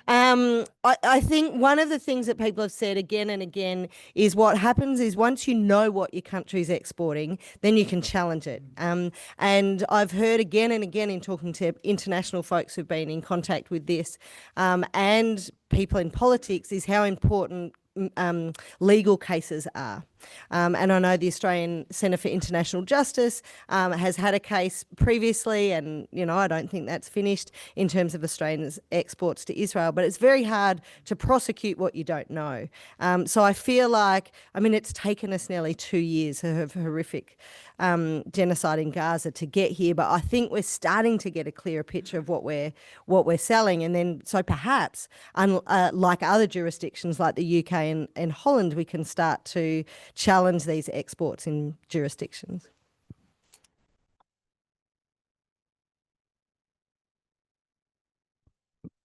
I think one of the things that people have said again and again is what happens is once you know what your country's exporting, then you can challenge it. And I've heard again and again in talking to international folks who've been in contact with this and people in politics is how important legal cases are. And I know the Australian Centre for International Justice has had a case previously, and, you know, I don't think that's finished in terms of Australians' exports to Israel, but it's very hard to prosecute what you don't know. So I feel like, I mean, it's taken us nearly 2 years of horrific genocide in Gaza to get here, but I think we're starting to get a clearer picture of what we're selling. And then, so perhaps, like other jurisdictions like the UK and Holland, we can start to challenge these exports in jurisdictions.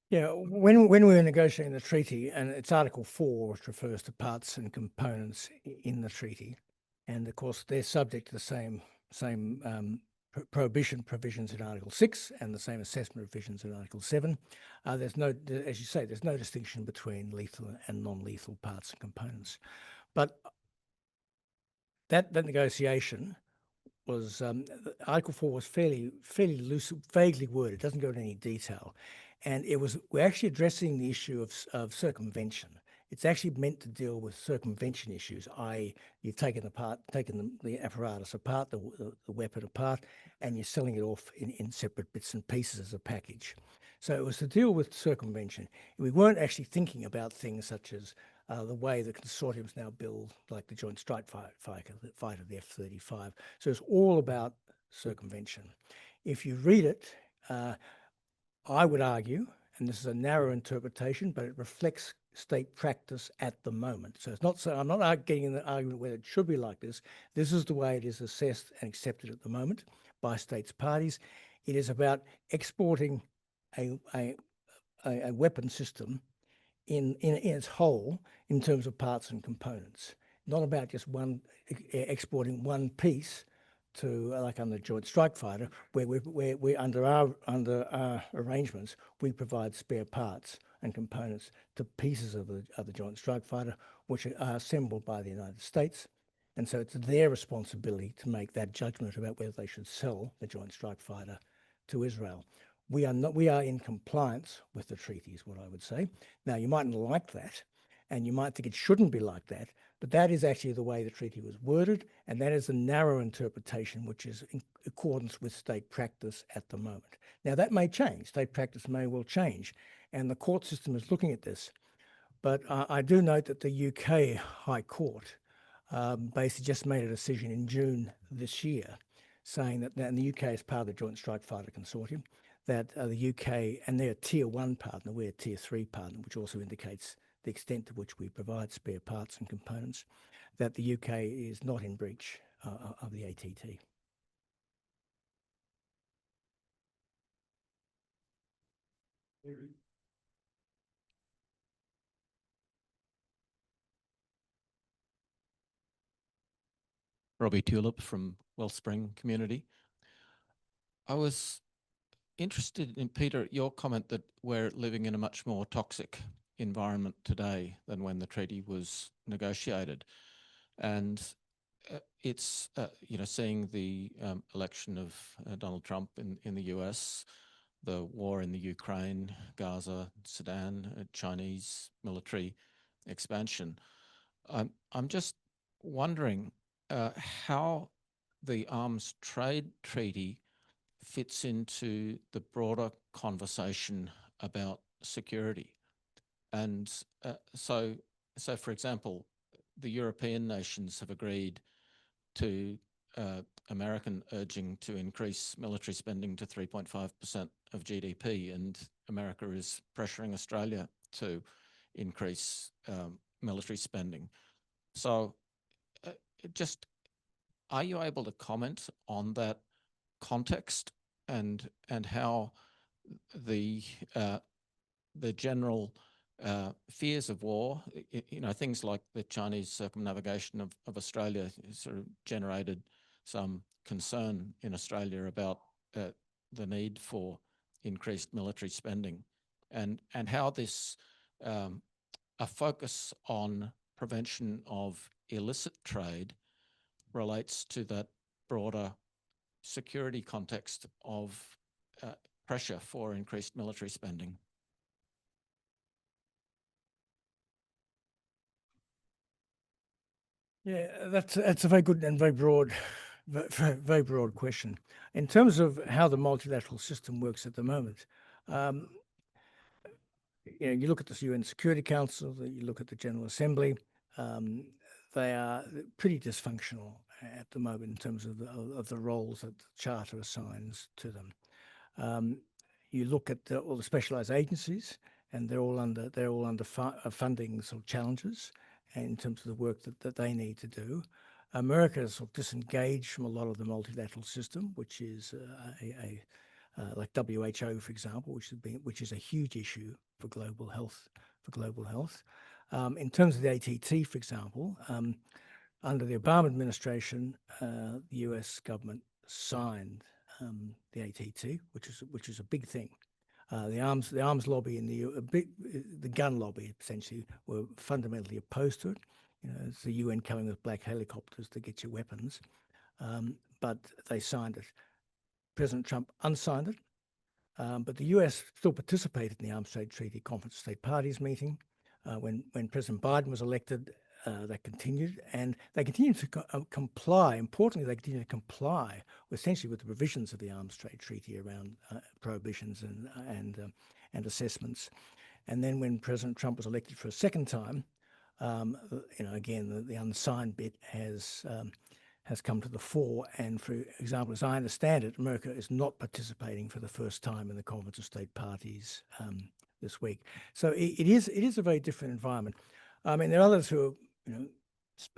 Yeah, when we were negotiating the treaty, and it's Article 4, which refers to parts and components in the treaty, and of course they're subject to the same prohibition provisions in Article 6 and the same assessment provisions in Article 7. There's no, as you say, there's no distinction between lethal and non-lethal parts and components. But that negotiation was Article 4 was fairly loose, vaguely worded. It doesn't go into any detail, and we're actually addressing the issue of circumvention. It's actually meant to deal with circumvention issues, i.e., you've taken the apparatus apart, the weapon apart, and you're selling it off in separate bits and pieces as a package. So it was to deal with circumvention. We weren't actually thinking about things such as the way the consortiums now build, like the Joint Strike Fighter, the F-35. So it's all about circumvention. If you read it, I would argue, and this is a narrow interpretation, but it reflects state practice at the moment. So it's not. So I'm not getting in the argument whether it should be like this. This is the way it is assessed and accepted at the moment by states parties. It is about exporting a weapon system in its whole in terms of parts and components, not about just exporting one piece to, like under Joint Strike Fighter, where we under our arrangements, we provide spare parts and components to pieces of the Joint Strike Fighter, which are assembled by the United States. And so it's their responsibility to make that judgment about whether they should sell the Joint Strike Fighter to Israel. We are in compliance with the treaty, is what I would say. Now, you mightn't like that, and you might think it shouldn't be like that, but that is actually the way the treaty was worded, and that is a narrow interpretation which is in accordance with state practice at the moment. Now, that may change. State practice may well change, and the court system is looking at this. But I do note that the UK High Court basically just made a decision in June this year saying that, and the UK is part of the Joint Strike Fighter Consortium, that the UK, and they're a tier 1 partner, we're a tier 3 partner, which also indicates the extent to which we provide spare parts and components, that the UK is not in breach of the ATT. Robbie Tulip from Wellspring Community. I was interested in, Peter, your comment that we're living in a much more toxic environment today than when the treaty was negotiated. And it's, seeing the election of Donald Trump in the US, the war in the Ukraine, Gaza, Sudan, Chinese military expansion. I'm just wondering how the arms trade treaty fits into the broader conversation about security. And so for example, the European nations have agreed to American urging to increase military spending to 3.5% of GDP, and America is pressuring Australia to increase military spending. So just, are you able to comment on that context and how the general fears of war, things like the Chinese circumnavigation of Australia sort of generated some concern in Australia about the need for increased military spending, and how this a focus on prevention of illicit trade relates to that broader security context of pressure for increased military spending. Yeah, that's a very good and very broad, very broad question. In terms of how the multilateral system works at the moment, you look at the UN Security Council, you look at the General Assembly, they are pretty dysfunctional at the moment in terms of the roles that the Charter assigns to them. You look at all the specialised agencies, and they're all under funding sort of challenges in terms of the work that they need to do. America is sort of disengaged from a lot of the multilateral system, which is like WHO, for example, which is a huge issue for global health. In terms of the ATT, for example, under the Obama administration, the US government signed the ATT, which is a big thing. The arms lobby and the gun lobby essentially were fundamentally opposed to it. It's the UN coming with black helicopters to get your weapons, but they signed it. President Trump unsigned it, but the US still participated in the Arms Trade Treaty Conference of State Parties meeting. When President Biden was elected, they continued, and they continued to comply. Importantly, they continued to comply essentially with the provisions of the Arms Trade Treaty around prohibitions and assessments. And then when President Trump was elected for a second time, again, the unsigned bit has come to the fore. And for example, as I understand it, America is not participating for the first time in the Conference of State Parties this week. So it is a very different environment. I mean, there are others who have,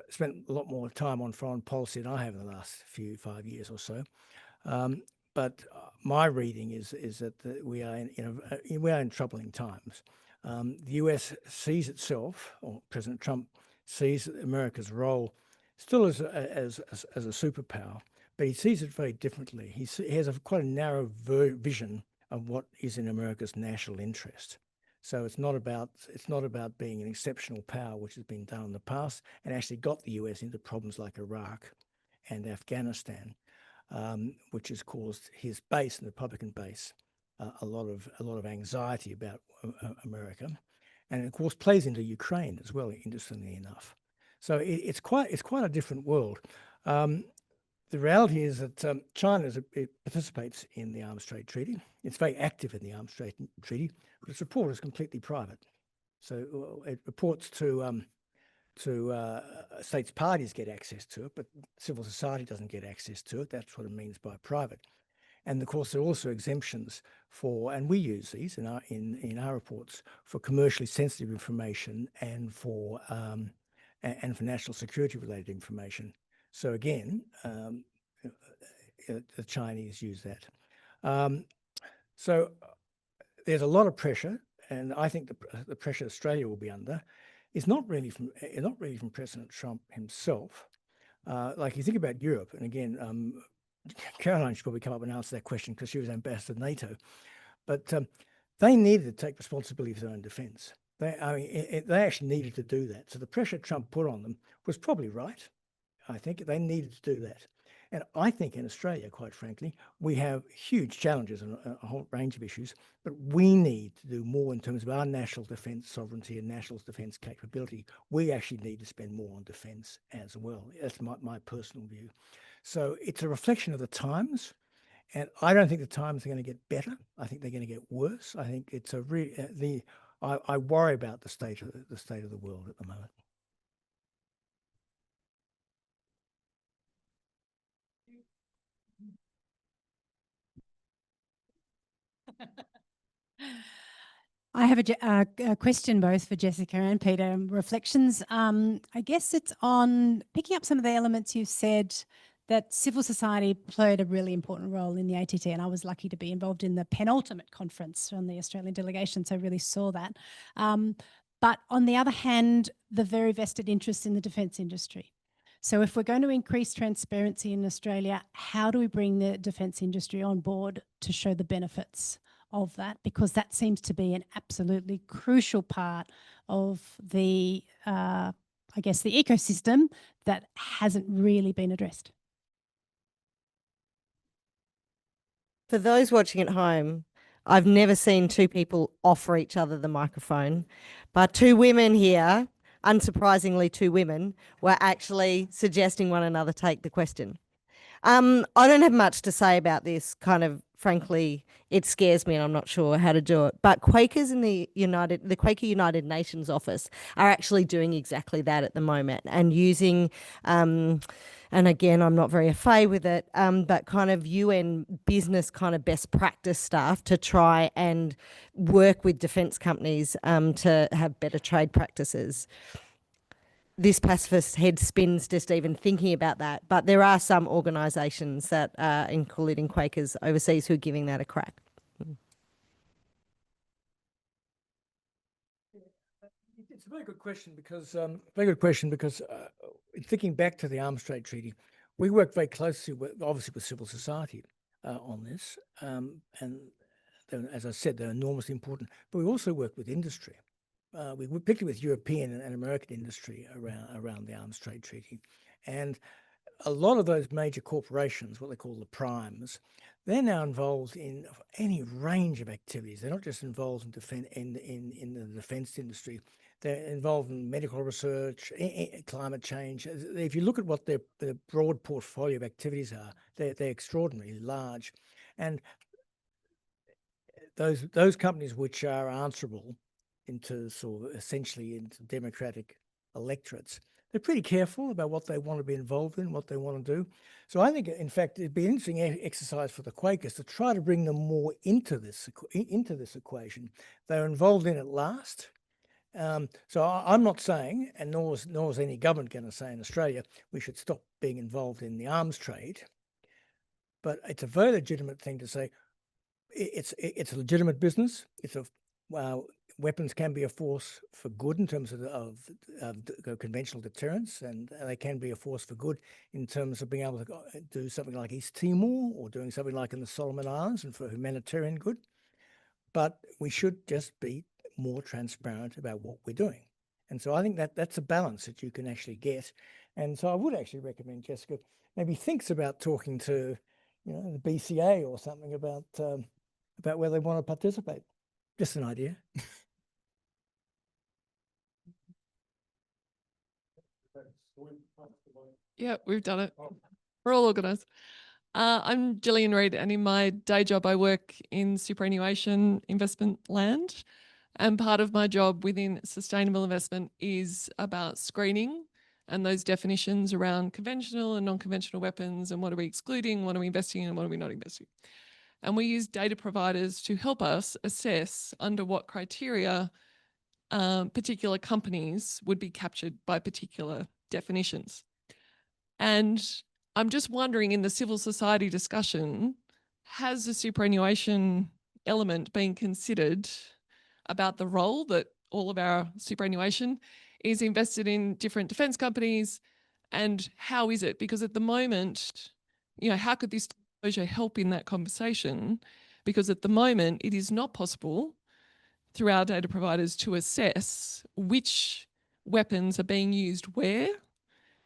spent a lot more time on foreign policy than I have in the last 5 years or so. But my reading is that we are in troubling times. The US sees itself, or President Trump sees America's role still as a superpower, but he sees it very differently. He has quite a narrow vision of what is in America's national interest. So it's not about being an exceptional power, which has been done in the past, and actually got the US into problems like Iraq and Afghanistan, which has caused his base, the Republican base, a lot of anxiety about America, and of course plays into Ukraine as well. Interestingly enough, so it's quite a different world. The reality is that China participates in the Arms Trade Treaty. It's very active in the Arms Trade Treaty, but its report is completely private. So it reports to states parties get access to it, but civil society doesn't get access to it. That's what it means by private. And of course, there are also exemptions for, and we use these in our reports, for commercially sensitive information and for national security related information. So again, the Chinese use that. So there's a lot of pressure, and I think the pressure Australia will be under is not really from President Trump himself. Like you think about Europe, and again, Caroline should probably come up and answer that question because she was ambassador to NATO. But they needed to take responsibility for their own defence. They actually needed to do that. So the pressure Trump put on them was probably right. I think they needed to do that. And I think in Australia, quite frankly, we have huge challenges and a whole range of issues, but we need to do more in terms of our national defence sovereignty and national defence capability. We actually need to spend more on defence as well. That's my personal view. So it's a reflection of the times, and I don't think the times are going to get better. I think they're going to get worse. I think it's I worry about the state of the world at the moment. I have a question both for Jessica and Peter. Reflections. I guess it's on picking up some of the elements you've said that civil society played a really important role in the ATT, and I was lucky to be involved in the penultimate conference on the Australian delegation, so I really saw that. But on the other hand, the very vested interest in the defence industry. So if we're going to increase transparency in Australia, how do we bring the defence industry on board to show the benefits of that? Because that seems to be an absolutely crucial part of the, I guess, the ecosystem that hasn't really been addressed. For those watching at home, I've never seen two people offer each other the microphone, but two women here unsurprisingly 2 women, were actually suggesting one another take the question. I don't have much to say about this. Kind of, frankly, it scares me, and I'm not sure how to do it. But Quakers in the Quaker United Nations office are actually doing exactly that at the moment, and using, and again, I'm not very au fait with it, but kind of UN business kind of best practice stuff to try and work with defence companies to have better trade practices. This pacifist head spins just even thinking about that. But there are some organisations that are, including Quakers overseas, who are giving that a crack. It's a very good question because, in thinking back to the Arms Trade Treaty, we work very closely with, obviously, with civil society on this, and as I said, they're enormously important. But we also work with industry. We particularly with European and American industry around the Arms Trade Treaty, and a lot of those major corporations, what they call the primes, they're now involved in any range of activities. They're not just involved in the defence industry. They're involved in medical research, climate change. If you look at what their broad portfolio of activities are, they're extraordinarily large, and those companies which are answerable into sort of essentially into democratic electorates, they're pretty careful about what they want to be involved in, what they want to do. So I think, in fact, it'd be an interesting exercise for the Quakers to try to bring them more into this equation. They're involved in it last. So I'm not saying, and nor is any government going to say in Australia, we should stop being involved in the arms trade. But it's a very legitimate thing to say. It's a legitimate business. Weapons can be a force for good in terms of conventional deterrence, and they can be a force for good in terms of being able to do something like East Timor or doing something like in the Solomon Islands and for humanitarian good. But we should just be more transparent about what we're doing. And so I think that's a balance that you can actually get. And so I would actually recommend Jessica maybe thinks about talking to, the BCA or something about where they want to participate. Just an idea. Yeah, we've done it. We're all organised. I'm Gillian Reid, and in my day job, I work in superannuation investment land. And part of my job within sustainable investment is about screening and those definitions around conventional and non-conventional weapons, and what are we excluding, what are we investing in, and what are we not investing in. And we use data providers to help us assess under what criteria particular companies would be captured by particular definitions. And I'm just wondering, in the civil society discussion, has the superannuation element been considered about the role that all of our superannuation is invested in different defence companies, and how is it? Because at the moment, how could this disclosure help in that conversation? Because at the moment, it is not possible through our data providers to assess which weapons are being used where.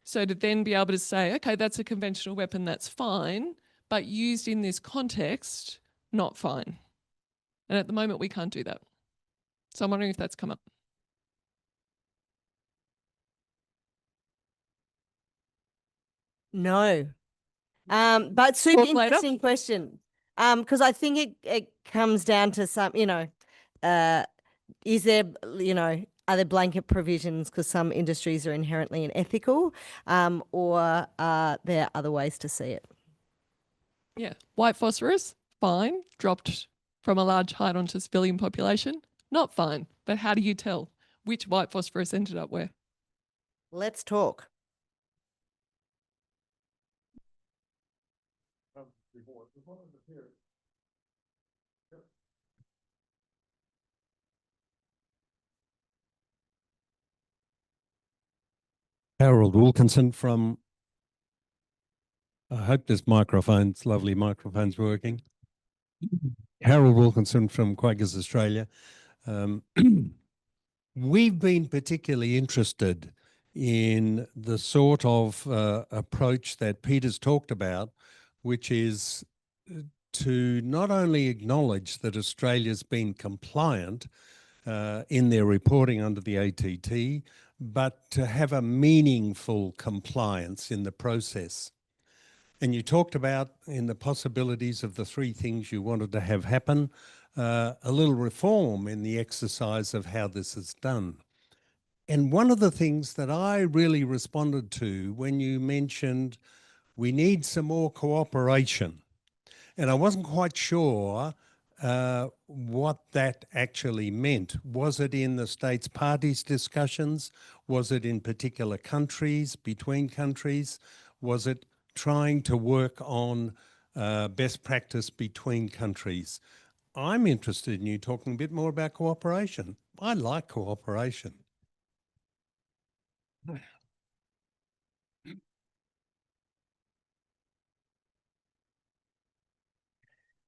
So to then be able to say, okay, that's a conventional weapon, that's fine, but used in this context, not fine. And at the moment, we can't do that. So I'm wondering if that's come up. No. But super interesting question. Because I think it comes down to some, is there, are there blanket provisions because some industries are inherently unethical, or are there other ways to see it? Yeah. White phosphorus, fine. Dropped from a large height onto civilian population, not fine. But how do you tell which white phosphorus ended up where? Let's talk. Harold Wilkinson from, I hope this lovely microphone's working. Harold Wilkinson from Quakers Australia. We've been particularly interested in the sort of approach that Peter's talked about, which is to not only acknowledge that Australia's been compliant in their reporting under the ATT, but to have a meaningful compliance in the process. And you talked about in the possibilities of the three things you wanted to have happen, a little reform in the exercise of how this is done. And one of the things that I really responded to when you mentioned we need some more cooperation, and I wasn't quite sure what that actually meant. Was it in the states parties discussions? Was it in particular countries, between countries? Was it trying to work on best practice between countries? I'm interested in you talking a bit more about cooperation. I like cooperation.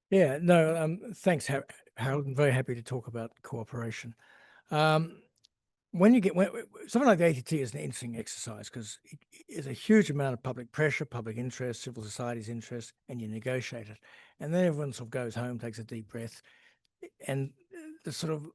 Yeah, no, thanks, Harold. I'm very happy to talk about cooperation. When something like the ATT is an interesting exercise because it's a huge amount of public pressure, public interest, civil society's interest, and you negotiate it. And then everyone sort of goes home, takes a deep breath, and the sort of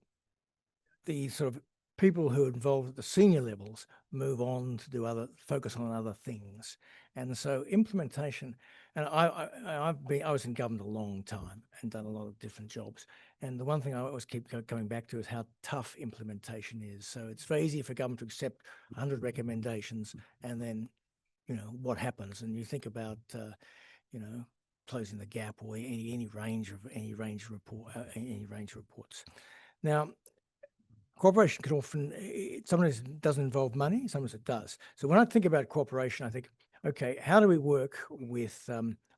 people who are involved at the senior levels move on to focus on other things. And so implementation, and I was in government a long time and done a lot of different jobs. And the one thing I always keep coming back to is how tough implementation is. So it's very easy for government to accept 100 recommendations and then, what happens? And you think about, closing the gap or any range of reports. Now, cooperation can often, sometimes it doesn't involve money, sometimes it does. So when I think about cooperation, I think, okay, how do we work with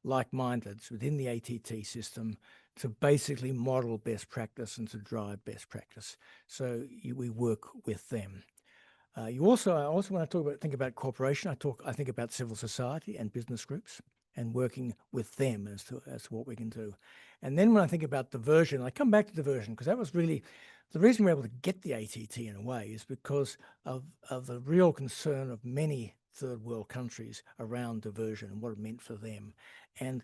like-mindeds within the ATT system to basically model best practice and to drive best practice? So we work with them. I also when I think about cooperation, I think about civil society and business groups and working with them as to what we can do. And then when I think about diversion, I come back to diversion because that was really the reason we're able to get the ATT in a way is because of the real concern of many third world countries around diversion and what it meant for them. And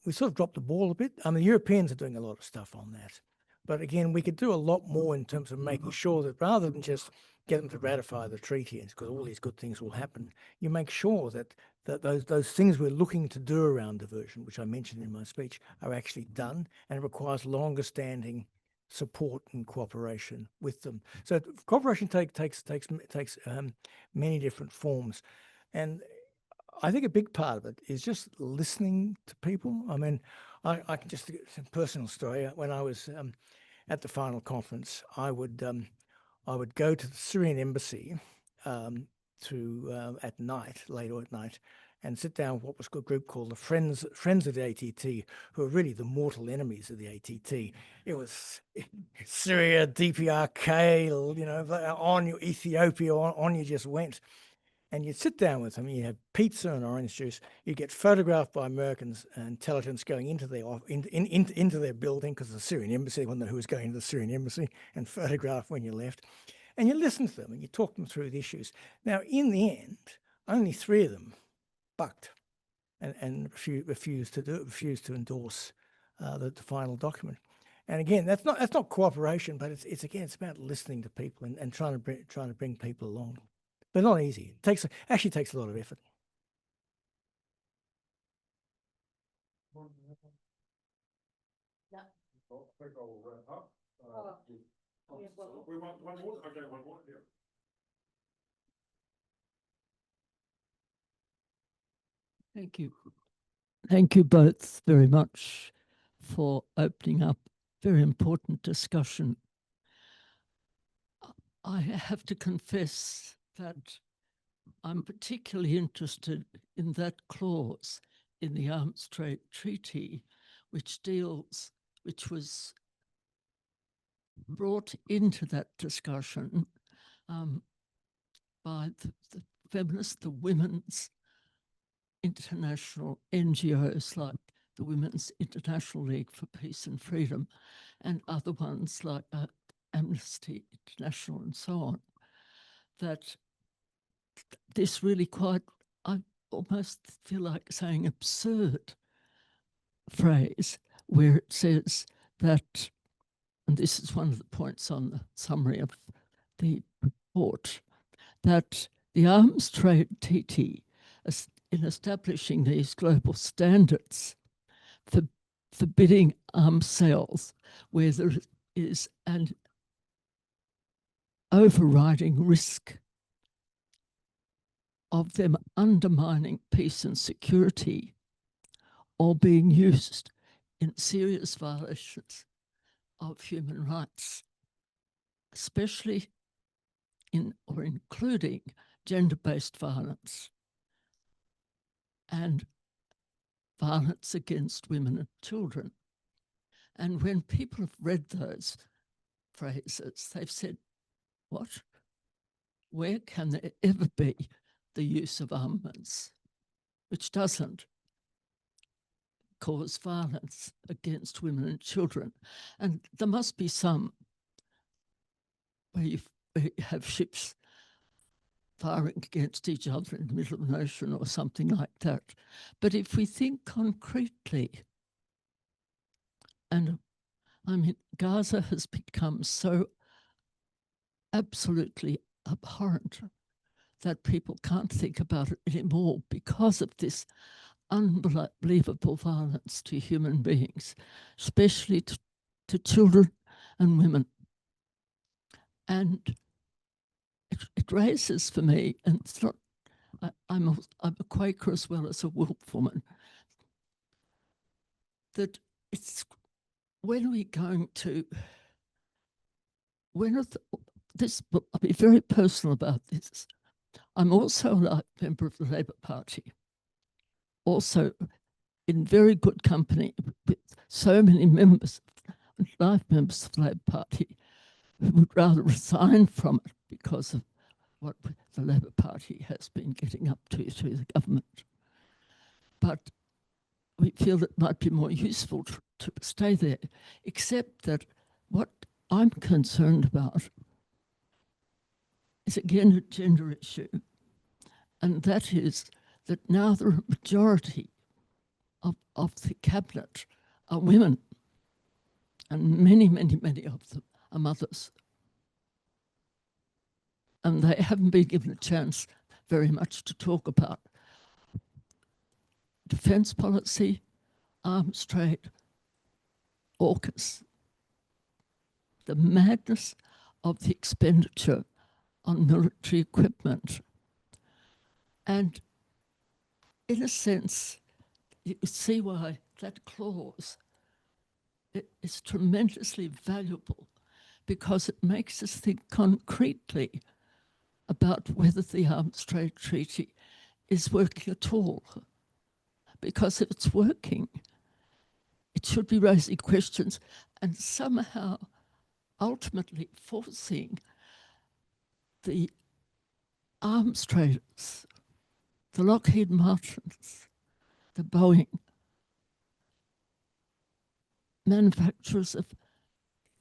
we sort of dropped the ball a bit. I mean, the Europeans are doing a lot of stuff on that. But again, we could do a lot more in terms of making sure that rather than just get them to ratify the treaty, because all these good things will happen, you make sure that those things we're looking to do around diversion, which I mentioned in my speech, are actually done, and it requires longer standing support and cooperation with them. So cooperation takes many different forms, and I think a big part of it is just listening to people. I mean, I can just a personal story. When I was at the final conference, I would go to the Syrian embassy at night, later at night, and sit down with what was a group called the Friends of the ATT, who are really the mortal enemies of the ATT. It was Syria, DPRK, on your Ethiopia, on you just went. And you'd sit down with them, you have pizza and orange juice, you get photographed by Americans and intelligence going into their building, because the Syrian embassy, they wouldn't know who was going into the Syrian embassy, and photographed when you left. And you listen to them and you talk them through the issues. Now, in the end, only 3 of them bucked and refused to endorse the final document. And again, that's not cooperation, but it's about listening to people and trying to bring people along. But not easy. It actually takes a lot of effort. Yeah. I think I'll wrap up. We want one more. Okay, one more. Yeah. Thank you. Thank you both very much for opening up very important discussion. I have to confess that I'm particularly interested in that clause in the Arms Trade Treaty, which was brought into that discussion by the feminists, the women's international NGOs like the Women's International League for Peace and Freedom and other ones like Amnesty International and so on, that this really I almost feel like saying absurd phrase where it says that, and this is one of the points on the summary of the report that the arms trade treaty, in establishing these global standards for forbidding arms sales where there is an overriding risk of them undermining peace and security or being used in serious violations of human rights, especially in or including gender-based violence and violence against women and children. And when people have read those phrases, they've said, what? Where can there ever be the use of armaments which doesn't cause violence against women and children? And there must be some where you have ships firing against each other in the middle of an ocean or something like that. But if we think concretely, and I mean, Gaza has become so absolutely abhorrent that people can't think about it anymore because of this unbelievable violence to human beings, especially to children and women. And it raises for me, and it's not, I'm a Quaker as well as a Wolf woman, that it's, when are we going to, when are this, I'll be very personal about this. I'm also a member of the Labour Party, also in very good company with so many members, life members of the Labour Party, who would rather resign from it because of what the Labour Party has been getting up to through the government. But we feel it might be more useful to stay there, except that what I'm concerned about is again a gender issue, and that is that now the majority of the cabinet are women, and many, many, many of them are mothers. And they haven't been given a chance very much to talk about defence policy, arms trade, AUKUS, the madness of the expenditure on military equipment. And in a sense, you see why that clause is tremendously valuable, because it makes us think concretely about whether the Arms Trade Treaty is working at all. Because if it's working, it should be raising questions and somehow ultimately forcing the arms traders, the Lockheed Martins, the Boeing, manufacturers of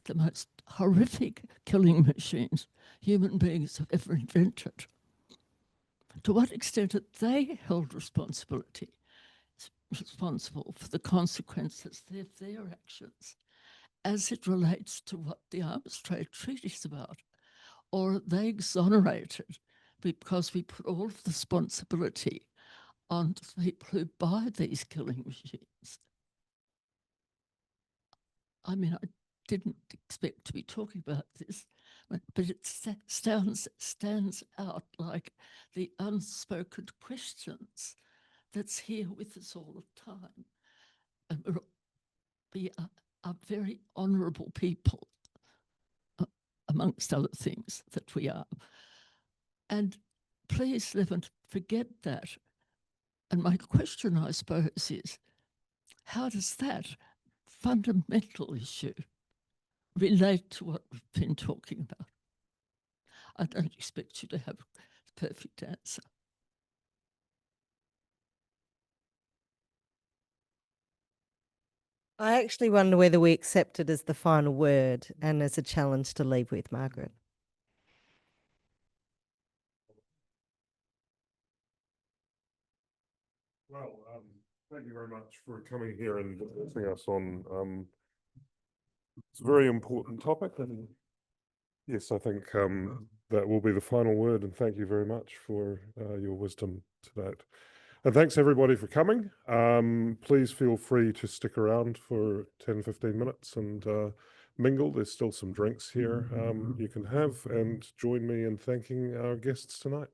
the most horrific killing machines human beings have ever invented. To what extent are they held responsible for the consequences of their actions as it relates to what the Arms Trade Treaty is about? Or are they exonerated because we put all of the responsibility on the people who buy these killing machines? I mean, I didn't expect to be talking about this, but it stands out like the unspoken questions that's here with us all the time. And we are very honourable people, amongst other things that we are. And please never forget that. And my question, I suppose, is how does that fundamental issue relate to what we've been talking about? I don't expect you to have a perfect answer. I actually wonder whether we accept it as the final word and as a challenge to leave with, Margaret. Well, thank you very much for coming here and addressing us on it's a very important topic. And yes, I think that will be the final word. And thank you very much for your wisdom tonight. And thanks everybody for coming. Please feel free to stick around for 10, 15 minutes and mingle. There's still some drinks here you can have, and join me in thanking our guests tonight.